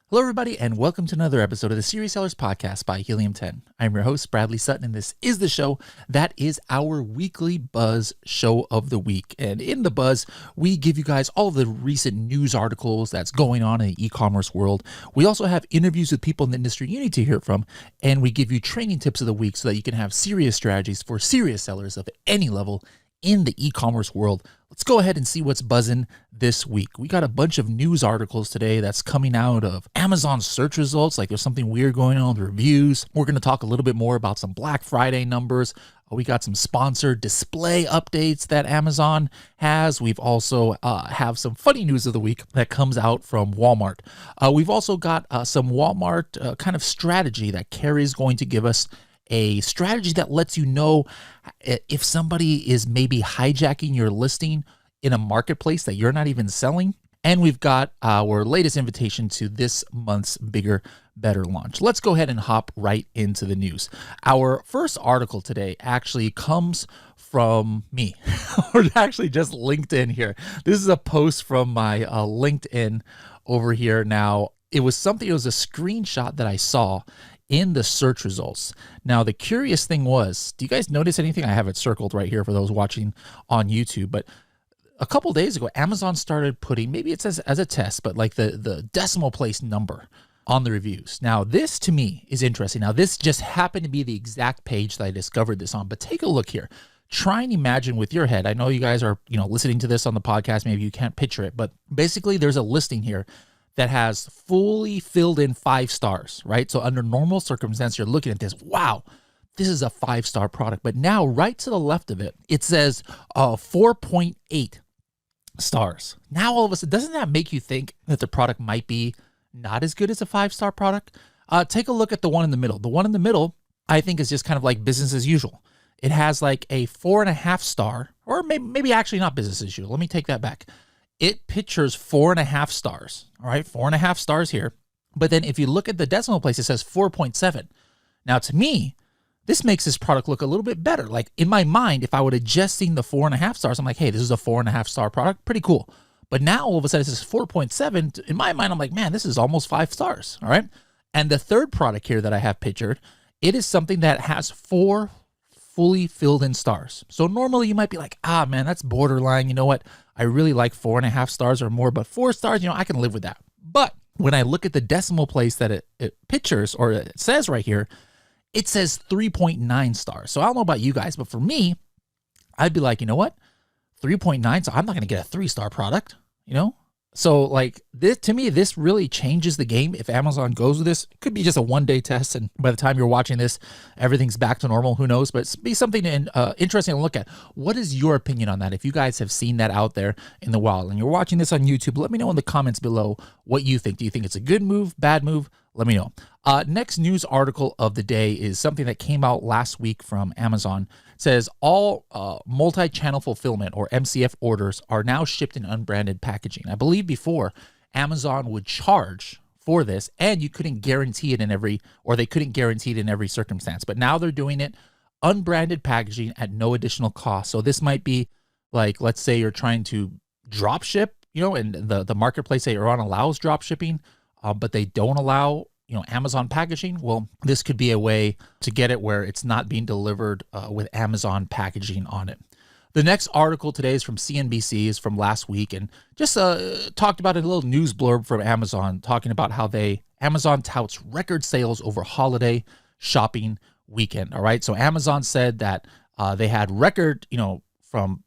Hello, everybody, and welcome to another episode of the Serious Sellers Podcast by Helium 10. I'm your host, Bradley Sutton, and this is the show that is our weekly Buzz show of the week. And in the Buzz, we give you guys all of the recent news articles that's going on in the e-commerce world. We also have interviews with people in the industry you need to hear from, and we give you training tips of the week so that you can have serious strategies for serious sellers of any level in the e-commerce world. Let's go ahead and see what's buzzing this week. We got a bunch of news articles today that's coming out of Amazon search results. Like there's something weird going on with reviews. We're going to talk a little bit more about some Black Friday numbers. We got some sponsored display updates that Amazon has. We've also have some funny news of the week that comes out from Walmart. We've also got some Walmart kind of strategy that Carrie is going to give us, a strategy that lets you know if somebody is maybe hijacking your listing in a marketplace that you're not even selling. And we've got our latest invitation to this month's Bigger, Better launch. Let's go ahead and hop right into the news. Our first article today actually comes from me, or actually just LinkedIn here. This is a post from my LinkedIn over here. Now, it was a screenshot that I saw in the search results. Now, the curious thing was, do you guys notice anything? I have it circled right here for those watching on YouTube, but a couple days ago, Amazon started putting, maybe it says as a test, but like the decimal place number on the reviews. Now, this to me is interesting. Now, this just happened to be the exact page that I discovered this on, but take a look here. Try and imagine with your head. I know you guys are, listening to this on the podcast. Maybe you can't picture it, but basically there's a listing here that has fully filled in 5 stars, right? So under normal circumstances, you're looking at this, wow, this is a 5-star product. But now right to the left of it, it says 4.8 stars. Now all of a sudden, doesn't that make you think that the product might be not as good as a 5-star product? Take a look at the one in the middle. The one in the middle, I think, is just kind of like business as usual. It has like a 4.5 star, or maybe actually not business as usual. Let me take that back. It pictures 4.5 stars, all right? 4.5 stars here. But then if you look at the decimal place, it says 4.7. Now, to me, this makes this product look a little bit better. Like in my mind, if I would have just seen the 4.5 stars, I'm like, hey, this is a 4.5 star product. Pretty cool. But now all of a sudden it says 4.7. In my mind, I'm like, man, this is almost 5 stars, all right? And the third product here that I have pictured, it is something that has 4 fully filled in stars. So normally you might be like, man, that's borderline. You know what? I really like 4.5 stars or more, but 4 stars, I can live with that. But when I look at the decimal place that it pictures, or it says right here, it says 3.9 stars. So I don't know about you guys, but for me, I'd be like, you know what? 3.9, so I'm not going to get a 3-star product, So like this, to me, this really changes the game. If Amazon goes with this, it could be just a 1-day test, and by the time you're watching this, everything's back to normal. Who knows? But it's be something interesting to look at. What is your opinion on that? If you guys have seen that out there in the wild and you're watching this on YouTube, let me know in the comments below what you think. Do you think it's a good move, bad move? Let me know. Next news article of the day is something that came out last week from Amazon. It says all multi-channel fulfillment, or MCF orders, are now shipped in unbranded packaging. I believe before Amazon would charge for this, and you couldn't guarantee it they couldn't guarantee it in every circumstance. But now they're doing it unbranded packaging at no additional cost. So this might be like, let's say you're trying to drop ship, and the marketplace that you're on allows drop shipping, but they don't allow Amazon packaging. Well, this could be a way to get it where it's not being delivered with Amazon packaging on it. The next article today is from CNBC, is from last week, and just talked about a little news blurb from Amazon talking about how Amazon touts record sales over holiday shopping weekend. All right, so Amazon said that they had record from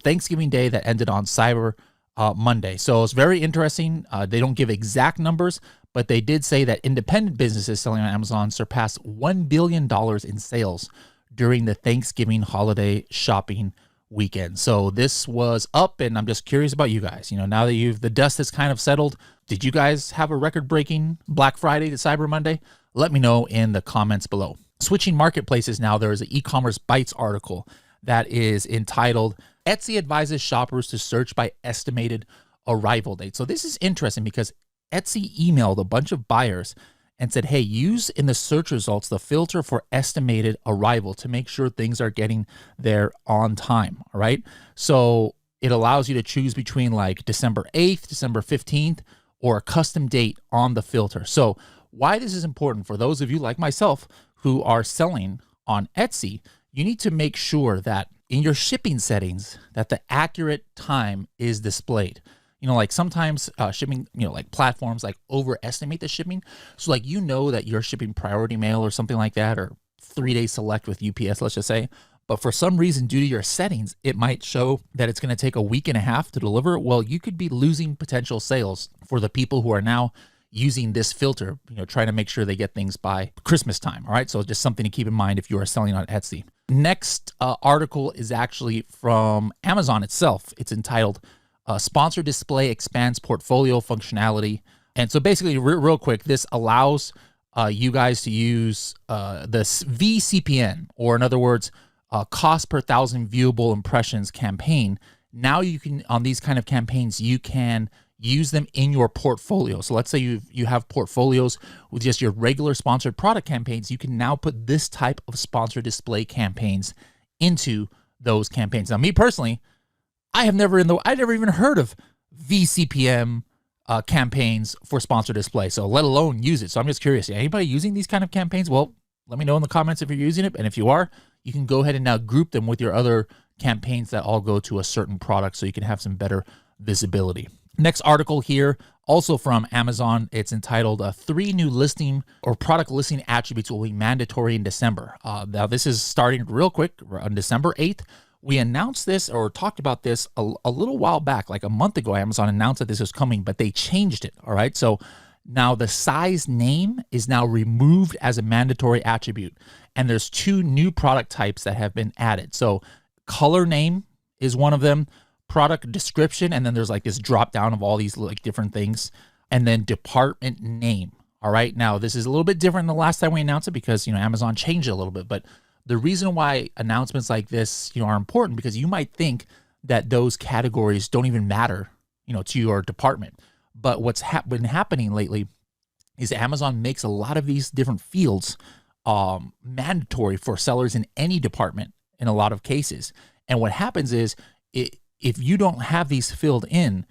Thanksgiving Day that ended on Cyber Monday. So it's very interesting. They don't give exact numbers, but they did say that independent businesses selling on Amazon surpassed $1 billion in sales during the Thanksgiving holiday shopping weekend. So this was up, and I'm just curious about you guys. Now that the dust has kind of settled, did you guys have a record-breaking Black Friday to Cyber Monday? Let me know in the comments below. Switching marketplaces now, there is an e-commerce Bytes article that is entitled Etsy Advises Shoppers to Search by Estimated Arrival Date. So this is interesting because Etsy emailed a bunch of buyers and said, hey, use in the search results the filter for estimated arrival to make sure things are getting there on time, all right? So it allows you to choose between like December 8th, December 15th, or a custom date on the filter. So why this is important for those of you like myself who are selling on Etsy, you need to make sure that in your shipping settings that the accurate time is displayed. Like sometimes shipping, like platforms like overestimate the shipping. So like, that you're shipping priority mail or something like that, or 3-day select with UPS, let's just say. But for some reason, due to your settings, it might show that it's going to take a week and a half to deliver. Well, you could be losing potential sales for the people who are now using this filter, trying to make sure they get things by Christmas time. All right. So just something to keep in mind if you are selling on Etsy. Next article is actually from Amazon itself. It's entitled Sponsor Display Expands Portfolio Functionality. And so basically, real quick, this allows you guys to use this VCPN, or in other words, cost per thousand viewable impressions campaign. Now you can, on these kind of campaigns, you can use them in your portfolio. So let's say you have portfolios with just your regular sponsored product campaigns. You can now put this type of sponsor display campaigns into those campaigns. Now, me personally, I've never even heard of VCPM campaigns for sponsor display, so let alone use it. So I'm just curious, anybody using these kind of campaigns? Well, let me know in the comments if you're using it. And if you are, you can go ahead and now group them with your other campaigns that all go to a certain product so you can have some better visibility. Next article here, also from Amazon. It's entitled 3 new listing or product listing attributes will be mandatory in December. Now, this is starting real quick on December 8th. We announced this or talked about this a little while back, like a month ago. Amazon announced that this was coming, but they changed it. All right. So now the size name is now removed as a mandatory attribute. And there's 2 new product types that have been added. So color name is one of them, product description, and then there's like this drop down of all these like different things, and then department name. All right. Now this is a little bit different than the last time we announced it because, Amazon changed it a little bit, but the reason why announcements like this, are important because you might think that those categories don't even matter, to your department. But what's been happening lately is Amazon makes a lot of these different fields mandatory for sellers in any department in a lot of cases. And what happens is if you don't have these filled in,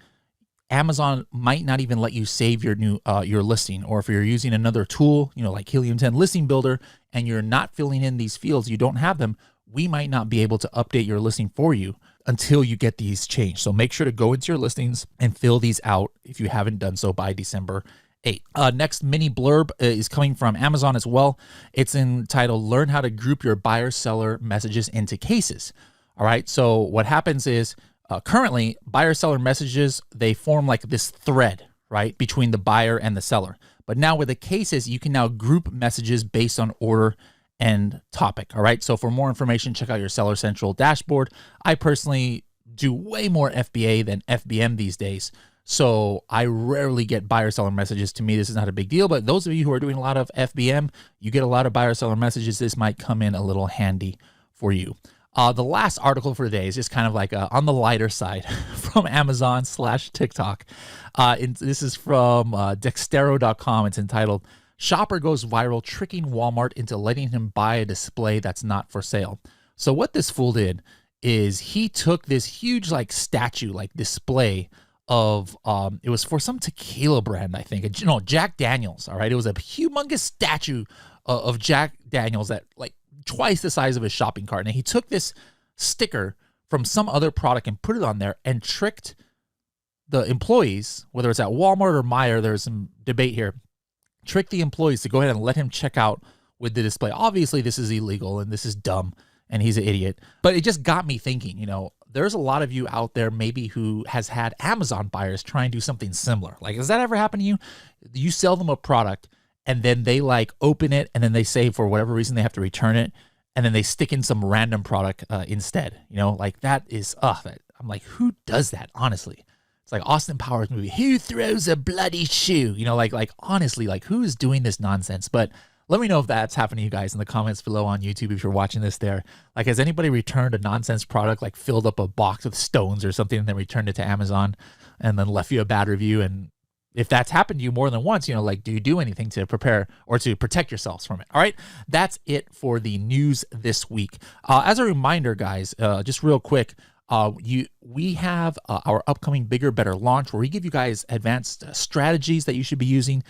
Amazon might not even let you save your your listing. Or if you're using another tool, like Helium 10 Listing Builder, and you're not filling in these fields, you don't have them, we might not be able to update your listing for you until you get these changed. So make sure to go into your listings and fill these out if you haven't done so by December 8th. Next mini blurb is coming from Amazon as well. It's entitled Learn How to Group Your Buyer-Seller Messages into Cases. All right, so what happens is currently buyer-seller messages, they form like this thread, right, between the buyer and the seller. But now with the cases, you can now group messages based on order and topic. All right. So for more information, check out your Seller Central dashboard. I personally do way more FBA than FBM these days. So I rarely get buyer seller messages. To me, this is not a big deal. But those of you who are doing a lot of FBM, you get a lot of buyer seller messages. This might come in a little handy for you. The last article for today is just kind of like on the lighter side from Amazon/TikTok. This is from Dextero.com. It's entitled, Shopper Goes Viral Tricking Walmart into Letting Him Buy a Display That's Not for Sale. So what this fool did is he took this huge like statue, like display of, it was for some tequila brand, I think, Jack Daniels. All right. It was a humongous statue of Jack Daniels that like twice the size of his shopping cart. And he took this sticker from some other product and put it on there and tricked the employees, whether it's at Walmart or Meijer, there's some debate here, tricked the employees to go ahead and let him check out with the display. Obviously, this is illegal and this is dumb and he's an idiot. But it just got me thinking, there's a lot of you out there maybe who has had Amazon buyers try and do something similar. Like, has that ever happened to you? You sell them a product and then they like open it and then they say for whatever reason they have to return it. And then they stick in some random product instead, like that is, I'm like, who does that? Honestly, it's like Austin Powers movie. Who throws a bloody shoe? Like honestly, like who is doing this nonsense? But let me know if that's happened to you guys in the comments below on YouTube if you're watching this there. Like, has anybody returned a nonsense product, like filled up a box with stones or something and then returned it to Amazon and then left you a bad review? And if that's happened to you more than once, like, do you do anything to prepare or to protect yourselves from it? All right, that's it for the news this week. As a reminder, guys, just real quick, We have our upcoming Bigger Better launch where we give you guys advanced strategies that you should be using.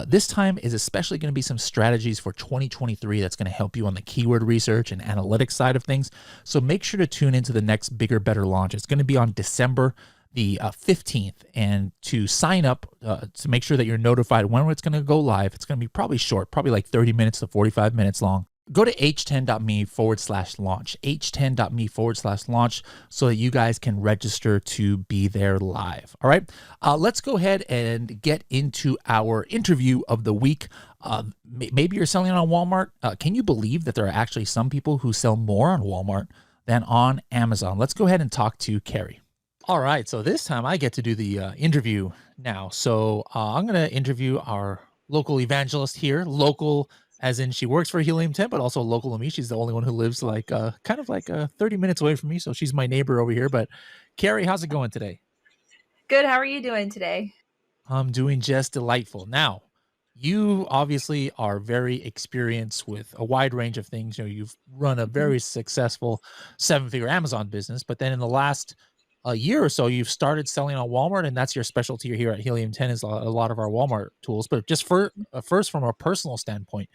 This time is especially going to be some strategies for 2023 that's going to help you on the keyword research and analytics side of things. So make sure to tune into the next Bigger Better launch. It's going to be on December the 15th. And to sign up, to make sure that you're notified when it's going to go live, it's going to be probably short, probably like 30 minutes to 45 minutes long. Go to h10.me/launch, h10.me/launch, so that you guys can register to be there live. All right. Let's go ahead and get into our interview of the week. Maybe you're selling on Walmart. Can you believe that there are actually some people who sell more on Walmart than on Amazon? Let's go ahead and talk to Carrie. All right. So this time I get to do the interview now. So I'm going to interview our local evangelist here, local as in she works for Helium 10, but also local to me. She's the only one who lives like kind of like 30 minutes away from me. So she's my neighbor over here. But Carrie, how's it going today? Good. How are you doing today? I'm doing just delightful. Now, you obviously are very experienced with a wide range of things. You've run a Mhm. very successful seven-figure Amazon business, but then in the last a year or so, you've started selling on Walmart, and that's your specialty here at Helium 10 is a lot of our Walmart tools. But just for first, from a personal standpoint,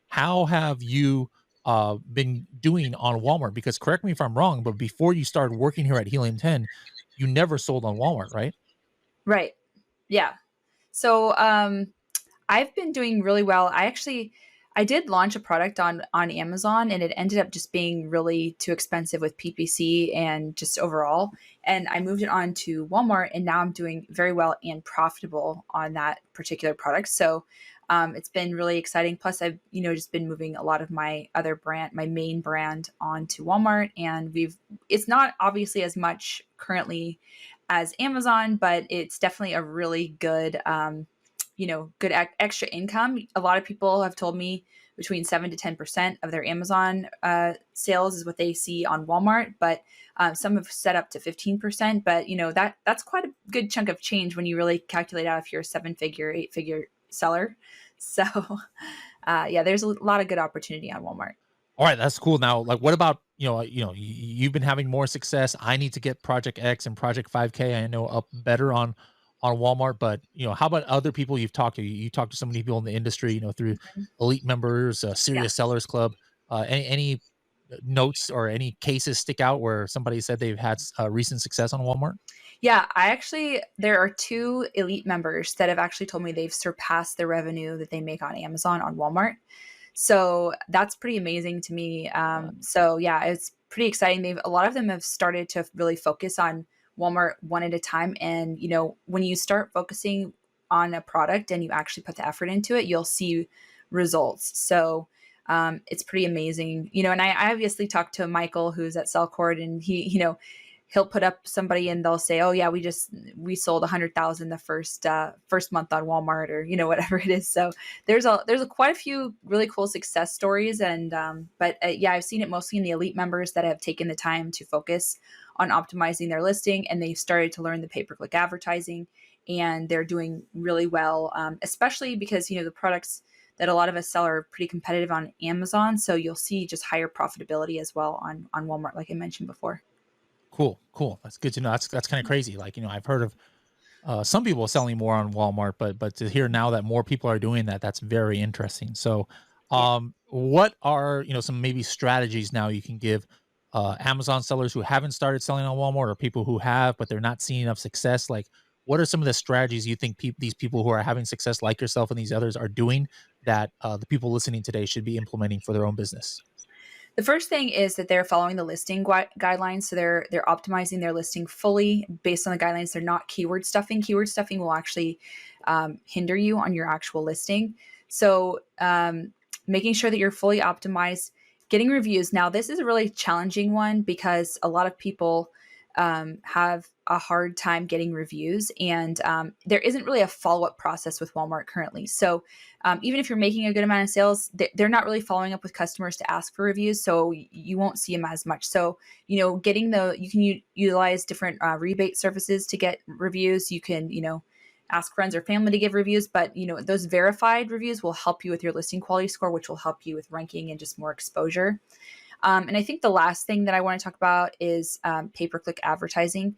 how have you been doing on Walmart? Because correct me if I'm wrong, but before you started working here at Helium 10, you never sold on Walmart, right? Right. Yeah. So I've been doing really well. I did launch a product on Amazon and it ended up just being really too expensive with PPC and just overall. And I moved it on to Walmart and now I'm doing very well and profitable on that particular product. So it's been really exciting. Plus I've, just been moving a lot of my other brand, my main brand onto Walmart and it's not obviously as much currently as Amazon, but it's definitely a really good good extra income. A lot of people have told me between 7 to 10% of their Amazon sales is what they see on Walmart, but some have set up to 15%. But that's quite a good chunk of change when you really calculate out if you're a 7-figure, 8-figure seller. So yeah, there's a lot of good opportunity on Walmart. All right, that's cool. Now, like, what about you've been having more success. I need to get Project X and Project 5K. I know up better on Walmart, but how about other people you've talked to? You talked to so many people in the industry, through Mhm. elite members, Yeah. Serious Sellers Club. Any notes or any cases stick out where somebody said they've had recent success on Walmart? Yeah, there are two elite members that have actually told me they've surpassed the revenue that they make on Amazon on Walmart. So that's pretty amazing to me. So yeah, it's pretty exciting. A lot of them have started to really focus on Walmart one at a time. And, when you start focusing on a product and you actually put the effort into it, you'll see results. So it's pretty amazing, and I obviously talked to Michael, who's at Cellcord, and he'll put up somebody and they'll say, "Oh yeah, we sold 100,000 the first month on Walmart," or whatever it is. So there's quite a few really cool success stories, and but yeah, I've seen it mostly in the elite members that have taken the time to focus on optimizing their listing, and they've started to learn the pay-per-click advertising, and they're doing really well, especially because the products that a lot of us sell are pretty competitive on Amazon, so you'll see just higher profitability as well on Walmart, like I mentioned before. Cool, cool. That's good to know. That's kind of crazy. Like, I've heard of some people selling more on Walmart, but to hear now that more people are doing that, that's very interesting. So, Yeah. what are some maybe strategies now you can give Amazon sellers who haven't started selling on Walmart, or people who have but they're not seeing enough success? Like, what are some of the strategies you think these people who are having success, like yourself and these others, are doing that the people listening today should be implementing for their own business? The first thing is that they're following the listing guidelines, so they're optimizing their listing fully based on the guidelines. They're not keyword stuffing. Keyword stuffing will actually hinder you on your actual listing. So making sure that you're fully optimized, getting reviews. Now, this is a really challenging one because a lot of people have a hard time getting reviews, and there isn't really a follow up process with Walmart currently. So even if you're making a good amount of sales, they're not really following up with customers to ask for reviews, so you won't see them as much. So you can utilize different rebate services to get reviews. You can ask friends or family to give reviews, but those verified reviews will help you with your listing quality score, which will help you with ranking and just more exposure. And I think the last thing that I want to talk about is pay-per-click advertising.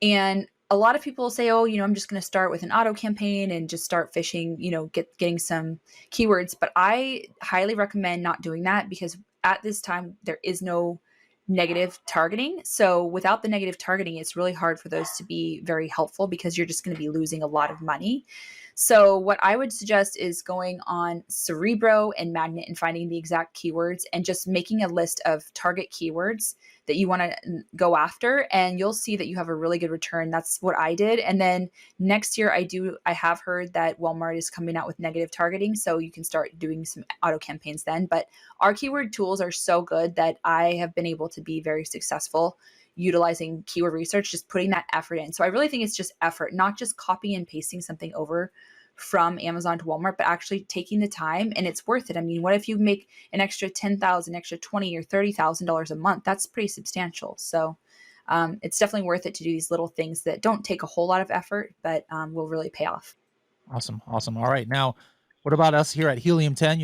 And a lot of people say, oh, I'm just going to start with an auto campaign and just start fishing, getting some keywords. But I highly recommend not doing that, because at this time, there is no negative targeting. So without the negative targeting, it's really hard for those to be very helpful, because you're just going to be losing a lot of money. So what I would suggest is going on Cerebro and Magnet and finding the exact keywords and just making a list of target keywords that you want to go after, and you'll see that you have a really good return. That's what I did. And then next year I have heard that Walmart is coming out with negative targeting, so you can start doing some auto campaigns then. But our keyword tools are so good that I have been able to be very successful utilizing keyword research, just putting that effort in. So I really think it's just effort, not just copying and pasting something over from Amazon to Walmart, but actually taking the time, and it's worth it. I mean, what if you make an extra $10,000, extra $20,000 or $30,000 a month? That's pretty substantial. So it's definitely worth it to do these little things that don't take a whole lot of effort, but will really pay off. Awesome. All right. Now, what about us here at Helium 10?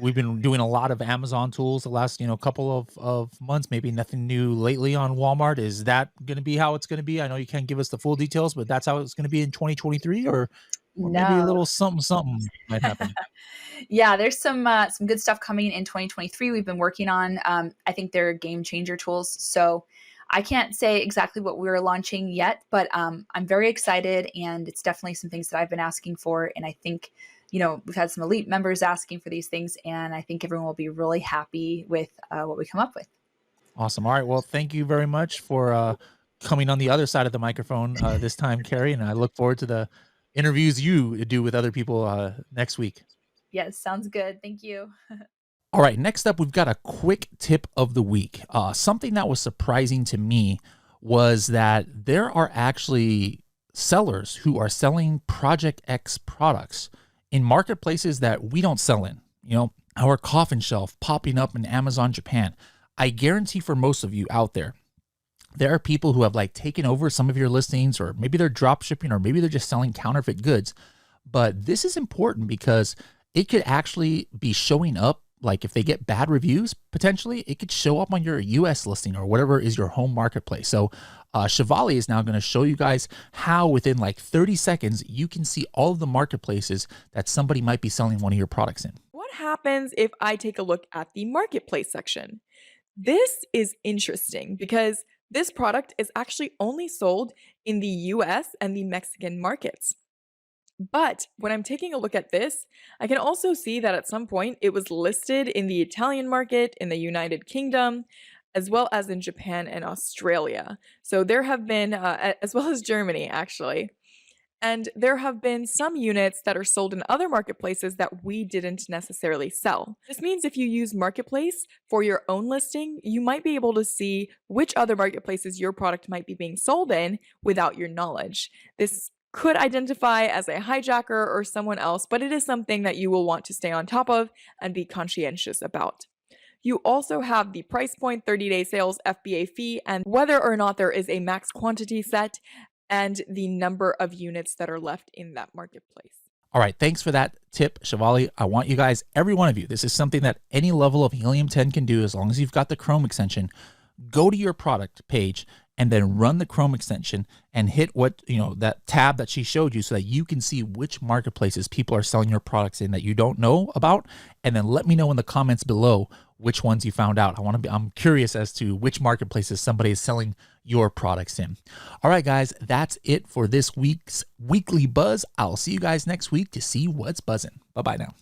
We've been doing a lot of Amazon tools the last, couple of months, maybe nothing new lately on Walmart. Is that going to be how it's going to be? I know you can't give us the full details, but that's how it's going to be in 2023, or maybe a little something might happen. Yeah, there's some good stuff coming in 2023 we've been working on. I think they're game changer tools. So I can't say exactly what we're launching yet, but I'm very excited, and it's definitely some things that I've been asking for. And I think, we've had some elite members asking for these things, and I think everyone will be really happy with what we come up with. Awesome. All right. Well, thank you very much for coming on the other side of the microphone this time, Carrie, and I look forward to the interviews you do with other people next week. Yes, sounds good. Thank you. All right, next up, we've got a quick tip of the week. Something that was surprising to me was that there are actually sellers who are selling Project X products in marketplaces that we don't sell in. Our coffin shelf popping up in Amazon Japan. I guarantee for most of you out there, there are people who have taken over some of your listings, or maybe they're drop shipping, or maybe they're just selling counterfeit goods. But this is important because it could actually be showing up. If they get bad reviews, potentially it could show up on your US listing or whatever is your home marketplace. So Shivali is now going to show you guys how within 30 seconds, you can see all of the marketplaces that somebody might be selling one of your products in. What happens if I take a look at the marketplace section? This is interesting because this product is actually only sold in the US and the Mexican markets. But when I'm taking a look at this, I can also see that at some point it was listed in the Italian market, in the United Kingdom, as well as in Japan and Australia. So there have been, as well as Germany, actually. And there have been some units that are sold in other marketplaces that we didn't necessarily sell. This means if you use Marketplace for your own listing, you might be able to see which other marketplaces your product might be being sold in without your knowledge. This could identify as a hijacker or someone else, but it is something that you will want to stay on top of and be conscientious about. You also have the price point, 30-day sales, FBA fee, and whether or not there is a max quantity set, and the number of units that are left in that marketplace. All right, thanks for that tip, Shivali. I want you guys, every one of you, this is something that any level of Helium 10 can do as long as you've got the Chrome extension. Go to your product page and then run the Chrome extension and hit that tab that she showed you so that you can see which marketplaces people are selling your products in that you don't know about. And then let me know in the comments below which ones you found out. I'm curious as to which marketplaces somebody is selling your products in. All right, guys, that's it for this week's Weekly Buzz. I'll see you guys next week to see what's buzzing. Bye-bye now.